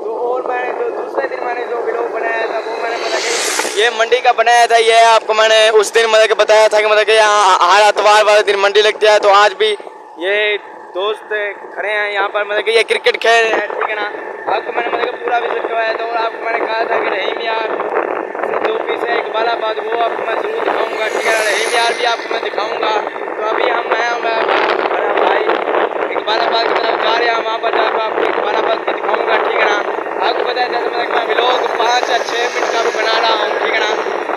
तो और मैंने जो दूसरे दिन मैंने जो व्लॉग बनाया था वो मैंने मतलब कि ये मंडी का बनाया था। ये आपको मैंने उस दिन मतलब कि बताया था कि मतलब कि यहाँ हर इतवार वाले दिन मंडी लगती है। तो आज भी ये दोस्त खड़े हैं यहाँ पर मतलब कि ये क्रिकेट खेल रहे हैं, ठीक है ना। आपको मैंने मतलब कि पूरा विजिट करवाया था और आपको मैंने कहा था कि रहीम यार दो पीस है इकबालाबाद, वो आपको मैं ज़रूर दिखाऊंगा, ठीक है। रहीम यार भी आपको मैं दिखाऊंगा। तो अभी हम मैं बड़ा भाई इकबालाबाद की तरफ जा रहे हैं, वहाँ पर जाकर आपको इकबालाबाद भी दिखाऊंगा, ठीक है ना। आपको पता है जैसे मैं व्लॉग 5 या 6 मिनट का भी बना रहा हूँ, ठीक है ना।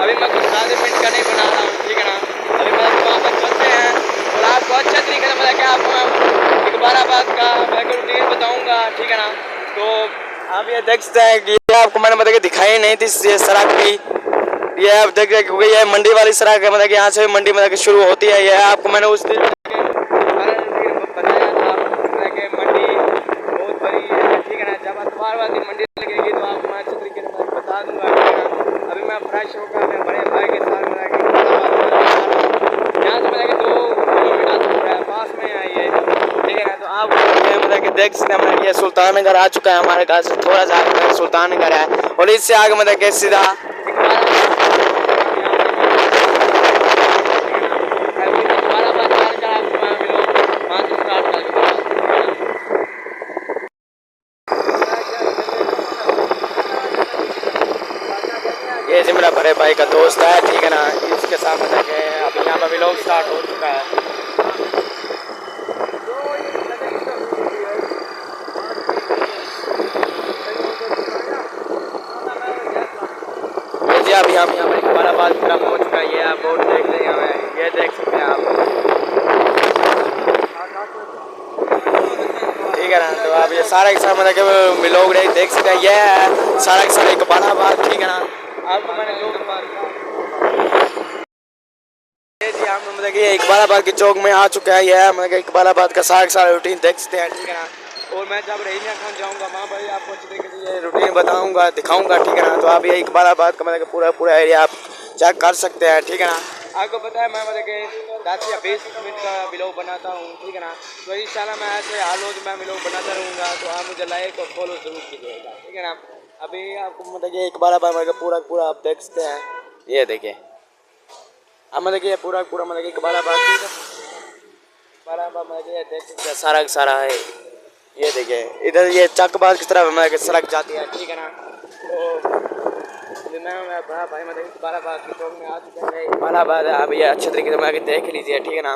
अभी मैं कुछ ज़्यादा मिनट का नहीं बना रहा हूँ, ठीक है ना। अभी मतलब वहाँ पर चलते हैं और आपको अच्छे तरीके से मतलब क्या आपको मैं इकबालाबाद का रूटीन बताऊँगा, ठीक है ना। तो आप ये देख सकते हैं कि ये आपको मैंने मतलब कि दिखाई नहीं थी ये सड़क भी, ये आप देख रहे क्योंकि ये मंडी वाली सड़क है, मतलब कि यहाँ से मंडी मतलब कि शुरू होती है। ये आपको मैंने उस दिन बताया था कि मंडी बहुत बड़ी है, ठीक है ना। जब अखबार वाली मंडी लगेगी तो आपको मैं अच्छे तरीके से बता दूंगा, ठीक है ना। अभी मैं फ्रेश होकर मेरे बड़े भाई के साथ यहाँ से मतलब कि 2 किलोमीटर दूर है, पास में है ये, ठीक है ना। तो आप मतलब कि देख सकते हैं ये सुल्तानगढ़ आ चुका है, हमारे घर से थोड़ा सा आगे सुल्तानगढ़ है और इससे आगे मतलब कि सीधा ये जी मेरा बड़े भाई का दोस्त है, ठीक है ना। इसके साथ मतलब कि अभी यहाँ पर व्लॉग स्टार्ट हो चुका है। जी अभी हम यहाँ पर इकबालाबाद की तरफ पहुँच चुका है। ये आप बोर्ड देख रहे हैं, ये देख सकते हैं आप, ठीक है ना। तो आप ये सारा एक साथ मतलब कि व्लॉग देख सकते हैं, ये है सारा एक सारा इकबालाबाद, ठीक है ना। आपको मैंने लोग जी हम मतलब कि इकबालाबाद के चौक में आ चुका है। यह मतलब कि इकबालाबाद का सारा रूटीन देख सकते हैं, ठीक है ना। और मैं जब रहीमिया खान जाऊंगा वहाँ पर आपको अच्छी तरीके से ये रूटीन बताऊंगा, दिखाऊंगा, ठीक है ना। तो आप ये इकबालाबाद का मतलब कि पूरा एरिया आप चेक कर सकते हैं, ठीक है ना। आपको पता है मैं मतलब कि 10 या 20 मिनट का व्लॉग बनाता हूँ, ठीक है ना। तो इंशाल्लाह मैं ऐसे हर रोज़ मैं व्लॉग बनाता रहूँगा। तो आप मुझे लाइक और फॉलो ज़रूर कीजिएगा, ठीक है ना। अभी आपको मतलब कि इकबालाबाद मतलब पूरा आप देख सकते हैं, ये देखिए अब मतलब कि ये पूरा मतलब कि इकबालाबाद मतलब कि देख सकते हैं सारा है। ये देखिए इधर ये चकबाद की तरफ मतलब कि सड़क जाती है, ठीक है ना। तो मैं बड़ा भाई मतलब इकबालाबाद के चौक में आ चुका है। इकबालाबाद अब ये अच्छे तरीके से मतलब कि देख लीजिए, ठीक है ना।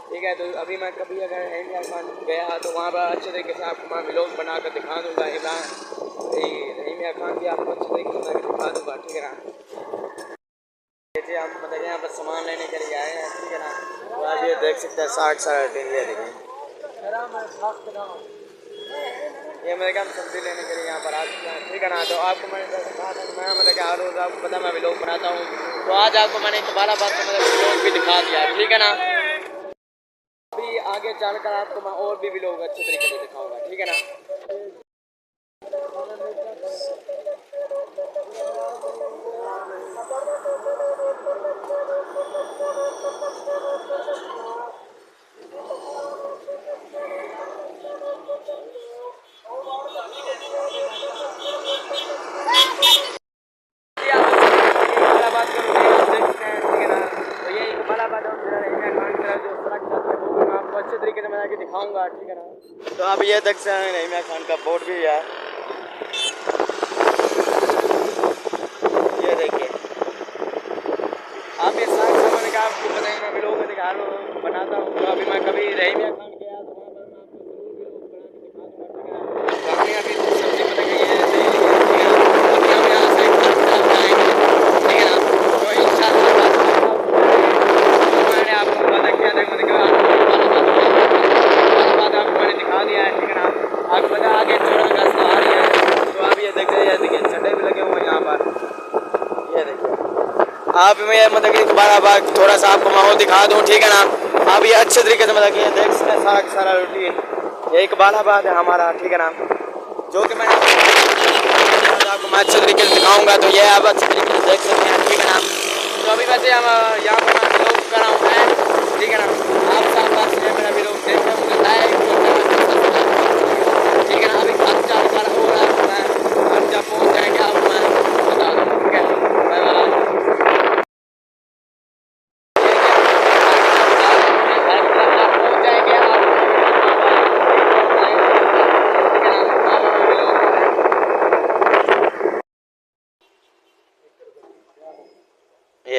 ठीक है, तो अभी मैं कभी अगर इमरान गया तो वहाँ पर अच्छे तरीके से आपको मैं व्लॉग बना कर दिखा दूँगा। रहीमिया खान भी आपको अच्छे तरीके से दिखा दूँगा, ठीक है ना। हम मतलब यहाँ पर सामान लेने के लिए आए हैं, ठीक है ना। तो आप ये देख सकते हैं 60 दिन, ये देखिए ये मेरे काम सब्जी लेने के लिए यहाँ पर आ चुका है, ठीक है ना। तो आपको मैंने कहा था मैं मतलब कि हर रोज़ आपको पता मैं व्लॉग बनाता हूँ। तो आज आपको मैंने इकबालाबाद का मतलब व्लॉग भी दिखा दिया, ठीक है ना। अभी आगे चलकर आपको मैं और भी व्लॉग अच्छे तरीके से दिखाऊंगा, ठीक है ना। इकबालाबाद का देखते हैं, ठीक है ना। तो ये इकबालाबाद और रहीमिया खान की तरफ जो सड़क जाती है वो मैं आपको अच्छे तरीके से बना के दिखाऊंगा, ठीक है ना। तो आप ये देख सकते हैं रहीमिया खान का बोर्ड भी है, ये देखिए आप ये सारे सामान का आपको पता ही मैं व्लॉग में दिखा रहा हूँ बनाता हूँ। तो अभी मैं कभी रहीमिया खान गया तो वहाँ पर मैं आपको जरूर व्लॉग बना के दिखा दूँगा, ठीक है ना। तो हमें अभी सब्जी पता कि ये नहीं है, ठीक है ना। अभी हम यहाँ से तरफ जाएंगे, ठीक है ना। तो इंशाल्लाह मैंने आपको पता किया था मतलब आपको मैंने दिखा दिया है, ठीक है ना। आपको पता आगे चौड़ा रास्ता आ रही है। तो आप ये देखिए झंडे भी लगे हुए हैं यहाँ पर, ये देखिए आप मैं मतलब कि इकबालाबाद थोड़ा सा आपको माहौल दिखा दूँ, ठीक है ना। आप ये अच्छे तरीके से मतलब कि ये देख सकते हैं सारा रूटीन ये इकबालाबाद है हमारा, ठीक है ना। जो कि मैं आपको मैं अच्छे तरीके से दिखाऊंगा। तो ये आप अच्छे तरीके से देख सकते हैं, ठीक है ना। तो अभी वैसे हम यहाँ पर मैं व्लॉग कर रहा हूँ, ठीक है ना। आप साथ साथ मेरा व्लॉग